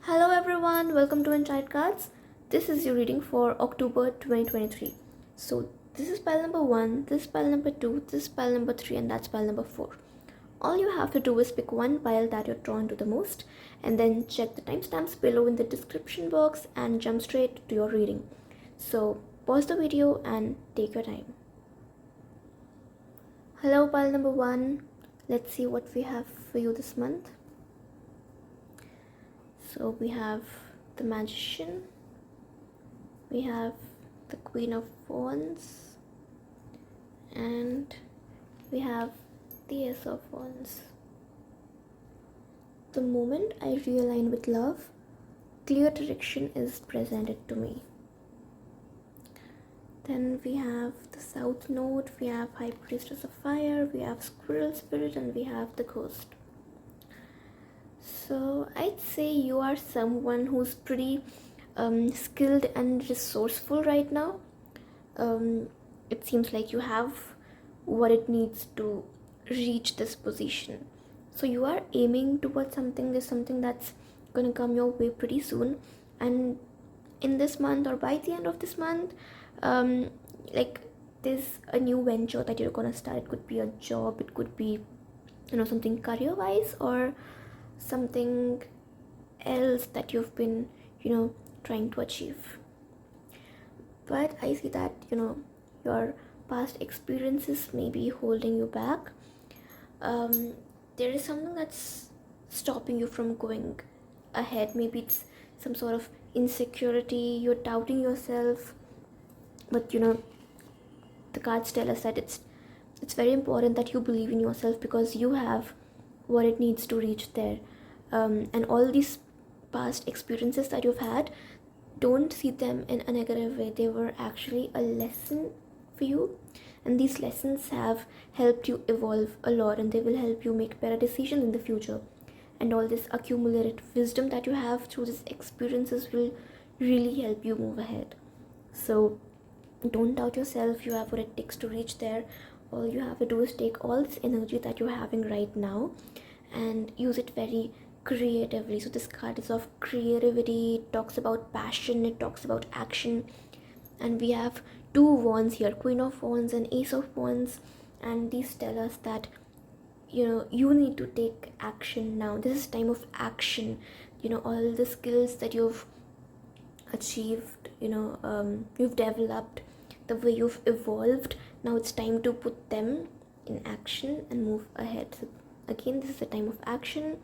Hello everyone, welcome to Enchanted Cards. This is your reading for October 2023. So this is pile number 1, this is pile number 2, this is pile number 3 and that's pile number 4. All you have to do is pick one pile that you're drawn to the most and then check the timestamps below in the description box and jump straight to your reading. So pause the video and take your time. Hello pile number 1, let's see what we have for you this month. So we have the Magician, we have the Queen of Wands, and we have the Ace of Wands. The moment I realign with love, clear direction is presented to me. Then we have the South Node, we have High Priestess of Fire, we have Squirrel Spirit, and we have the Ghost. So I'd say you are someone who's pretty skilled and resourceful right now. It seems like you have what it needs to reach this position. So you are aiming towards something. There's something that's gonna come your way pretty soon, and in this month or by the end of this month, like there's a new venture that you're gonna start. It could be a job, it could be something career wise, or something else that you've been trying to achieve. But I see that your past experiences may be holding you back. There is something that's stopping you from going ahead. Maybe it's some sort of insecurity, you're doubting yourself, but the cards tell us that it's very important that you believe in yourself, because you have what it needs to reach there. And all these past experiences that you've had, don't see them in a negative way. They were actually a lesson for you, and these lessons have helped you evolve a lot, and they will help you make better decisions in the future. And all this accumulated wisdom that you have through these experiences will really help you move ahead. So don't doubt yourself. You have what it takes to reach there. All you have to do is take all this energy that you're having right now and use it very creatively. So this card is of creativity, it talks about passion, it talks about action. And we have two wands here, Queen of Wands and Ace of Wands, and these tell us that you need to take action now. This is time of action. All the skills that you've achieved, you've developed, the way you've evolved, now it's time to put them in action and move ahead. So again, this is a time of action.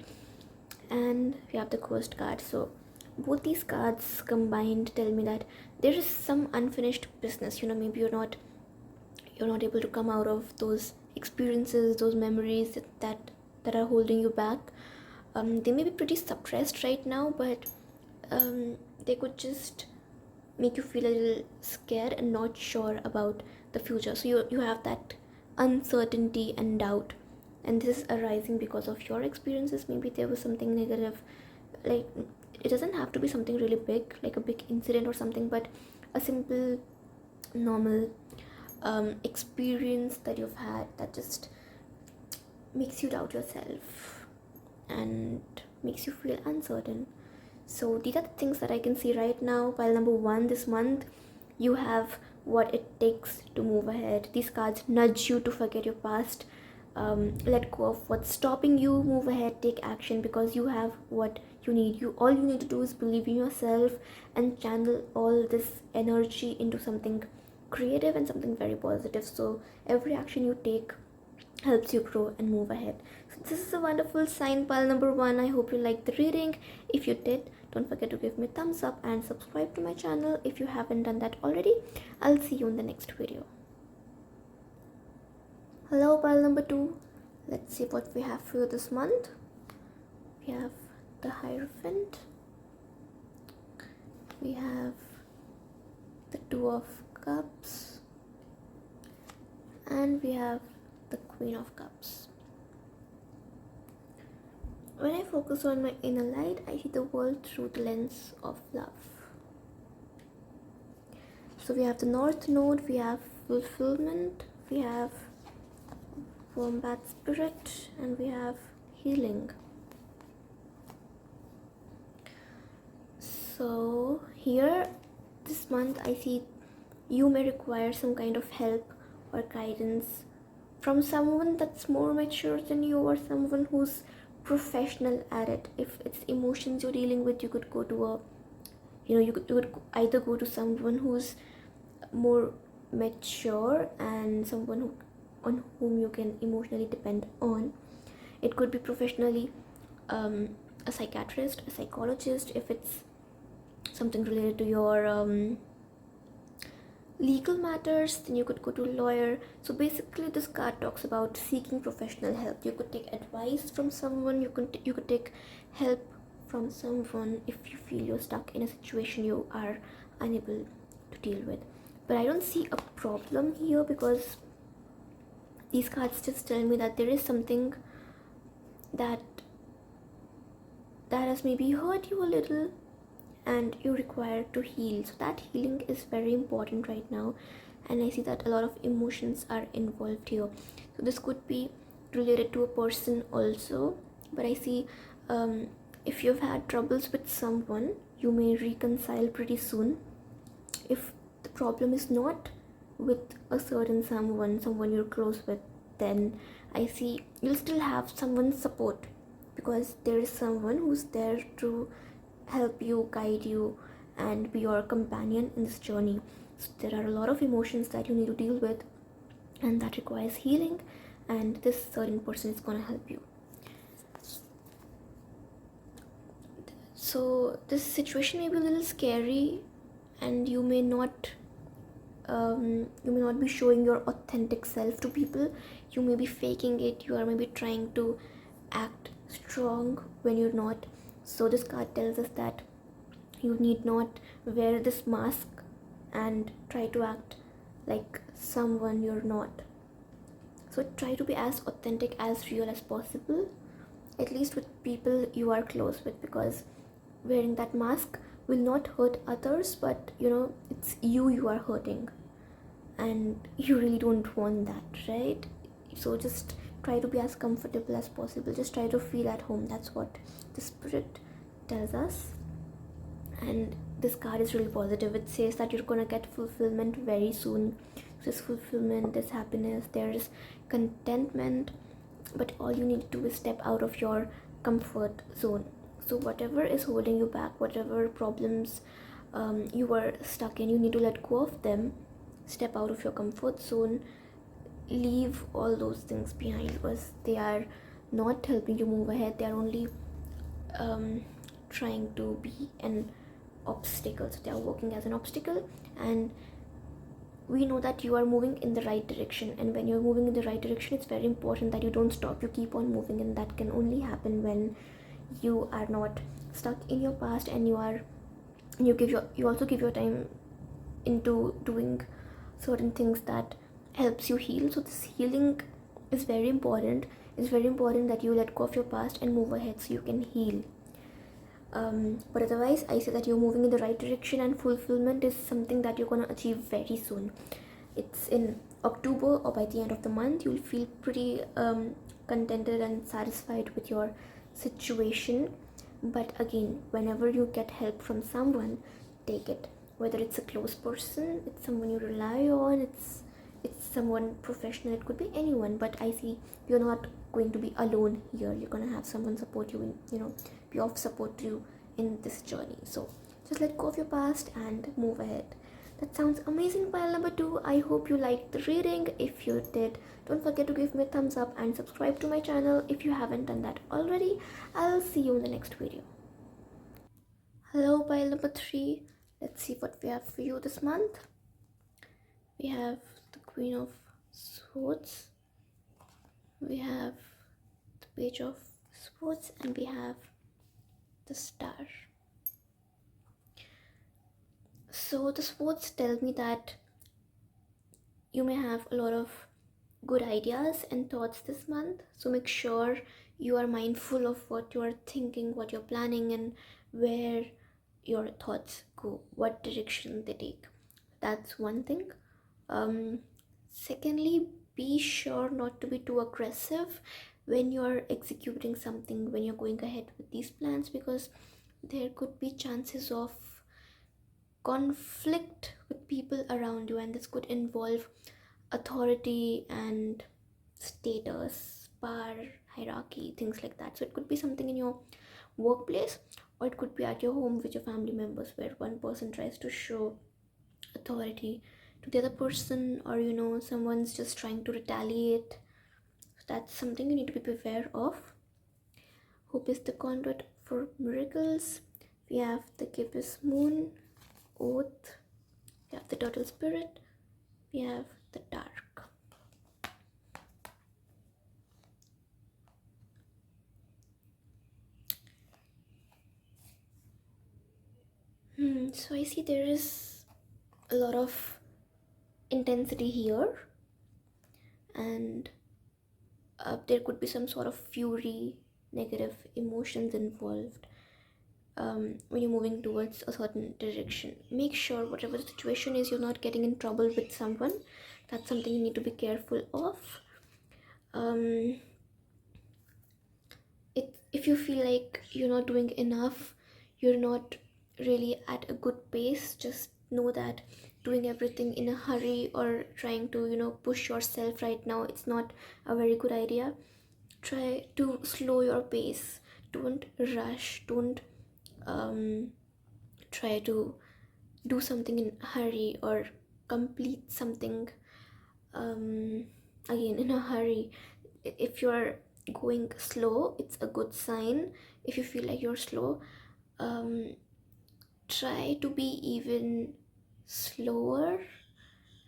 And we have the Ghost card. So both these cards combined tell me that there is some unfinished business. Maybe you're not able to come out of those experiences, those memories that are holding you back. They may be pretty suppressed right now, but they could just make you feel a little scared and not sure about the future. So you have that uncertainty and doubt, and this is arising because of your experiences. Maybe there was something negative, like it doesn't have to be something really big, like a big incident or something, but a simple normal experience that you've had that just makes you doubt yourself and makes you feel uncertain. So these are the things that I can see right now. Pile number 1, this month you have what it takes to move ahead. These cards nudge you to forget your past, let go of what's stopping you, move ahead, take action, because you have what you need. All you need to do is believe in yourself and channel all this energy into something creative and something very positive. So every action you take helps you grow and move ahead. So this is a wonderful sign, pile number 1. I hope you liked the reading. If you did, don't forget to give me a thumbs up and subscribe to my channel if you haven't done that already. I'll see you in the next video. Hello pile number 2, let's see what we have for you this month. We have the Hierophant, we have the Two of Cups, and we have the Queen of Cups. When I focus on my inner light, I see the world through the lens of love. So we have the North Node, we have fulfillment, we have Wombat Spirit, and we have healing. So here, this month, I see you may require some kind of help or guidance from someone that's more mature than you, or someone who's professional at it. If it's emotions you're dealing with, you could go to a, you could either go to someone who's more mature and someone on whom you can emotionally depend on. It could be professionally, a psychiatrist, a psychologist. If it's something related to your legal matters, then you could go to a lawyer. So basically, this card talks about seeking professional help. You could take advice from someone. You could take help from someone if you feel you're stuck in a situation you are unable to deal with. But I don't see a problem here, because these cards just tell me that there is something that has maybe hurt you a little and you require to heal. So that healing is very important right now, and I see that a lot of emotions are involved here. So this could be related to a person also, but I see, if you've had troubles with someone, you may reconcile pretty soon. If the problem is not with a certain someone you're close with, then I see you'll still have someone's support, because there is someone who's there to help you, guide you, and be your companion in this journey. So there are a lot of emotions that you need to deal with, and that requires healing, and this certain person is gonna help you. So this situation may be a little scary, and you may not be showing your authentic self to people. You may be faking it. You are maybe trying to act strong when you're not. So this card tells us that you need not wear this mask and try to act like someone you're not. So try to be as authentic, as real as possible, at least with people you are close with, because wearing that mask will not hurt others, but it's you are hurting, and you really don't want that, right? So just try to be as comfortable as possible. Just try to feel at home. That's what the spirit tells us. And this card is really positive. It says that you're gonna get fulfillment very soon. This fulfillment, this happiness, there's contentment, but all you need to do is step out of your comfort zone. So whatever is holding you back, whatever problems you were stuck in, you need to let go of them. Step out of your comfort zone. Leave all those things behind, because they are not helping you move ahead. They are only trying to be an obstacle. So they are working as an obstacle, and we know that you are moving in the right direction. And when you're moving in the right direction, it's very important that you don't stop. You keep on moving, and that can only happen when you are not stuck in your past, and you also give your time into doing certain things that helps you heal. So this healing is very important. It's very important that you let go of your past and move ahead so you can heal. But otherwise, I say that you're moving in the right direction, and fulfillment is something that you're going to achieve very soon. It's in October, or by the end of the month, you'll feel pretty contented and satisfied with your situation. But again, whenever you get help from someone, take it. Whether it's a close person, it's someone you rely on, it's someone professional, it could be anyone. But I see you're not going to be alone here. You're going to have someone support you in, be of support to you in this journey. So just let go of your past and move ahead. That sounds amazing, pile number 2. I hope you liked the reading. If you did, don't forget to give me a thumbs up and subscribe to my channel if you haven't done that already. I'll see you in the next video. Hello, pile number 3. Let's see what we have for you this month. We have the Queen of Swords, we have the Page of Swords, and we have the Star. So the swords tell me that you may have a lot of good ideas and thoughts this month. So make sure you are mindful of what you are thinking, what you're planning, and where your thoughts go, what direction they take. That's one thing. Secondly, be sure not to be too aggressive when you're executing something, when you're going ahead with these plans, because there could be chances of conflict with people around you, and this could involve authority and status, power, hierarchy, things like that. So it could be something in your workplace, or it could be at your home with your family members, where one person tries to show authority to the other person, or someone's just trying to retaliate. So that's something you need to be aware of. Hope is the conduit for miracles. We have the gibbous moon, oath, we have the turtle spirit, we have the dark. So I see there is a lot of intensity here, and there could be some sort of fury, negative emotions involved. When you're moving towards a certain direction, make sure whatever the situation is, you're not getting in trouble with someone. That's something you need to be careful of. If you feel like you're not doing enough, you're not really at a good pace, just know that doing everything in a hurry or trying to push yourself right now, it's not a very good idea. Try to slow your pace. Don't rush. Don't try to do something in a hurry or complete something again in a hurry. If you're going slow, it's a good sign. If you feel like you're slow, try to be even slower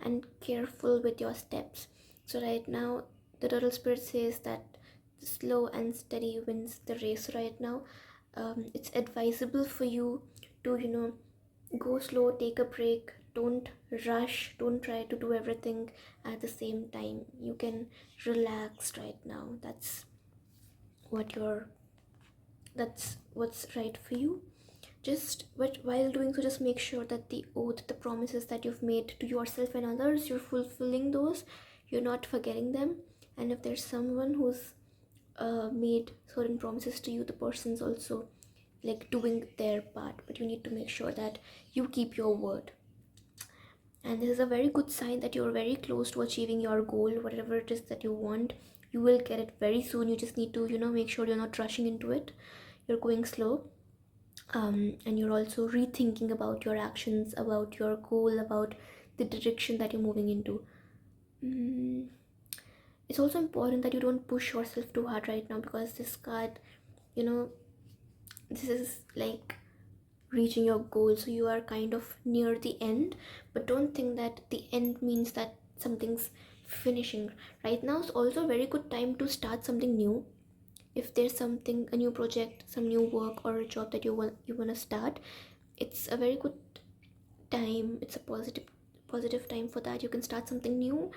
and careful with your steps. So right now the turtle spirit says that slow and steady wins the race right now. It's advisable for you to go slow, take a break, don't rush, don't try to do everything at the same time. You can relax right now. That's what's right for you. But while doing so, just make sure that the oath, the promises that you've made to yourself and others, you're fulfilling those, you're not forgetting them. And if there's someone who's made certain promises to you, the person's also like doing their part, but you need to make sure that you keep your word. And this is a very good sign that you're very close to achieving your goal, whatever it is that you want. You will get it very soon. You just need to make sure you're not rushing into it, you're going slow. And you're also rethinking about your actions, about your goal, about the direction that you're moving into. It's also important that you don't push yourself too hard right now, because this card, this is like reaching your goal, so you are kind of near the end. But don't think that the end means that something's finishing. Right now is also a very good time to start something new. If there's something, a new project, some new work or a job that you want to start, it's a very good time. It's a positive time for that. You can start something new,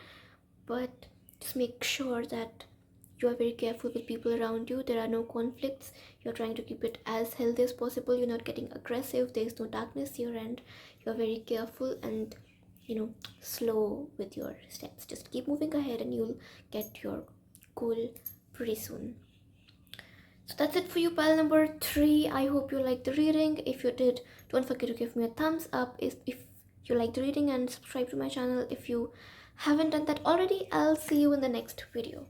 but just make sure that you are very careful with people around you. There are no conflicts. You're trying to keep it as healthy as possible. You're not getting aggressive. There's no darkness here, and you're very careful and slow with your steps. Just keep moving ahead and you'll get your goal pretty soon. So that's it for you, pile number 3. I hope you liked the reading. If you did, don't forget to give me a thumbs up if you liked the reading, and subscribe to my channel if you haven't done that already. I'll see you in the next video.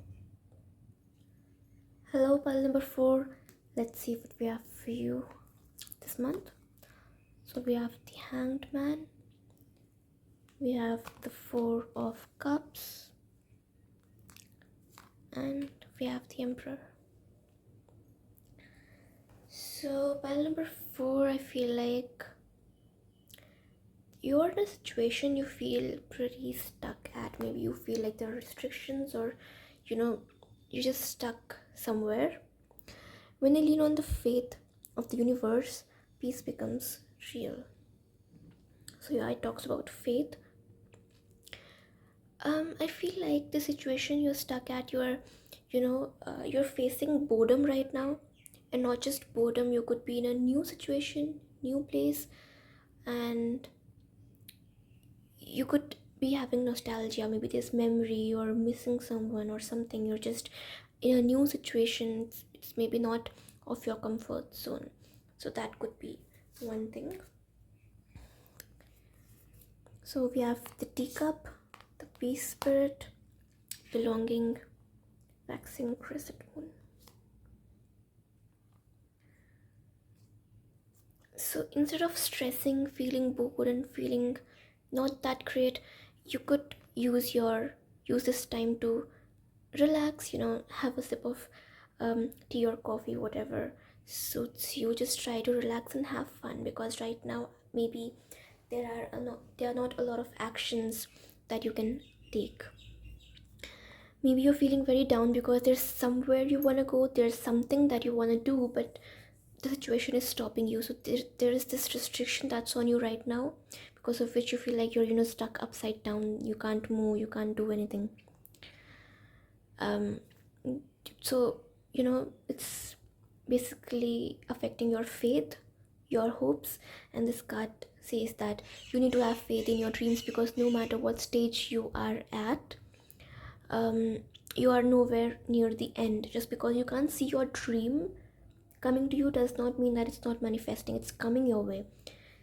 Hello, pile number 4. Let's see what we have for you this month. So we have the Hanged Man, we have the 4 of Cups, and we have the Emperor. So pile number 4, I feel like you're in a situation you feel pretty stuck at. Maybe you feel like there are restrictions, or you're just stuck somewhere. When you lean on the faith of the universe, peace becomes real. So yeah, it talks about faith. I feel like the situation you're stuck at, you're facing boredom right now. And not just boredom, you could be in a new situation, new place, and you could be having nostalgia. Maybe there's memory or missing someone or something. You're just in a new situation. It's maybe not of your comfort zone, So that could be one thing. So we have the teacup, the peace spirit, belonging, waxing crescent moon. So instead of stressing, feeling bored and feeling not that great, you could use this time to relax, have a sip of tea or coffee, whatever suits you. Just try to relax and have fun, because right now maybe there are not a lot of actions that you can take. Maybe you're feeling very down because there's somewhere you want to go, there's something that you want to do, but the situation is stopping you. So there is this restriction that's on you right now, because of which you feel like you're stuck upside down. You can't move, you can't do anything. So it's basically affecting your faith, your hopes. And this card says that you need to have faith in your dreams, because no matter what stage you are at, you are nowhere near the end. Just because you can't see your dream coming to you does not mean that it's not manifesting. It's coming your way.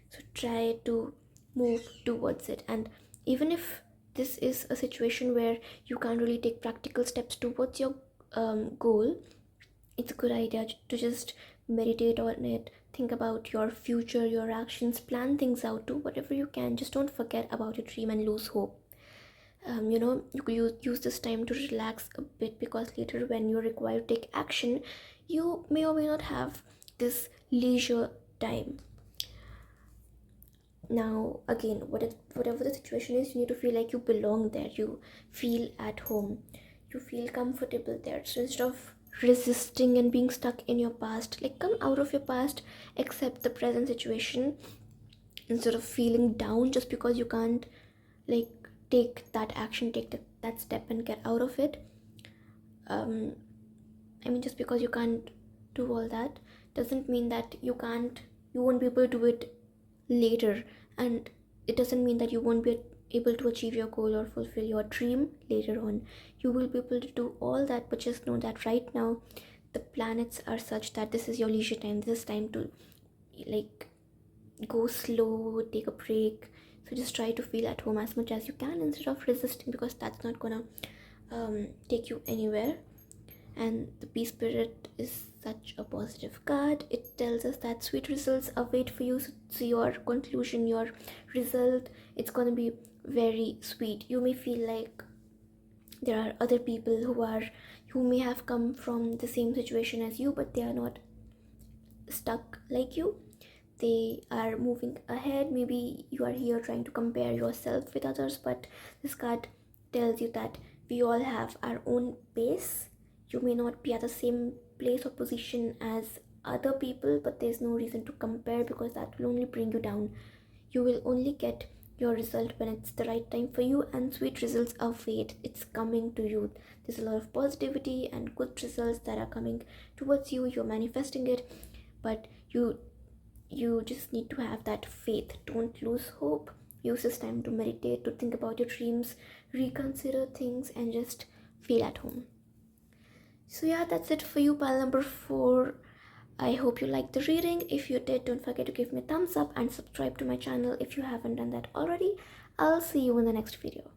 So try to move towards it. And even if this is a situation where you can't really take practical steps towards your goal, it's a good idea to just meditate on it, think about your future, your actions, plan things out, do whatever you can. Just don't forget about your dream and lose hope. You could use this time to relax a bit, because later when you're required to take action, you may or may not have this leisure time. Now again, whatever the situation is, you need to feel like you belong there, you feel at home, you feel comfortable there. So instead of resisting and being stuck in your past, like, come out of your past, accept the present situation, instead of feeling down just because you can't, like, take that action, take that step and get out of it. Just because you can't do all that doesn't mean that you won't be able to do it later. And it doesn't mean that you won't be able to achieve your goal or fulfill your dream later on. You will be able to do all that, but just know that right now the planets are such that this is your leisure time. This is time to, like, go slow, take a break. So just try to feel at home as much as you can, instead of resisting, because that's not gonna take you anywhere. And the peace spirit is such a positive card. It tells us that sweet results await for you. So your conclusion, your result, it's gonna be very sweet. You may feel like there are other people who may have come from the same situation as you, but they are not stuck like you. They are moving ahead. Maybe you are here trying to compare yourself with others, but this card tells you that we all have our own pace. You may not be at the same place or position as other people, but there's no reason to compare, because that will only bring you down. You will only get your result when it's the right time for you, and sweet results await. It's coming to you. There's a lot of positivity and good results that are coming towards you. You're manifesting it, but you just need to have that faith. Don't lose hope. Use this time to meditate, to think about your dreams, reconsider things, and just feel at home. So yeah, that's it for you, pile number 4. I hope you liked the reading. If you did, don't forget to give me a thumbs up and subscribe to my channel if you haven't done that already. I'll see you in the next video.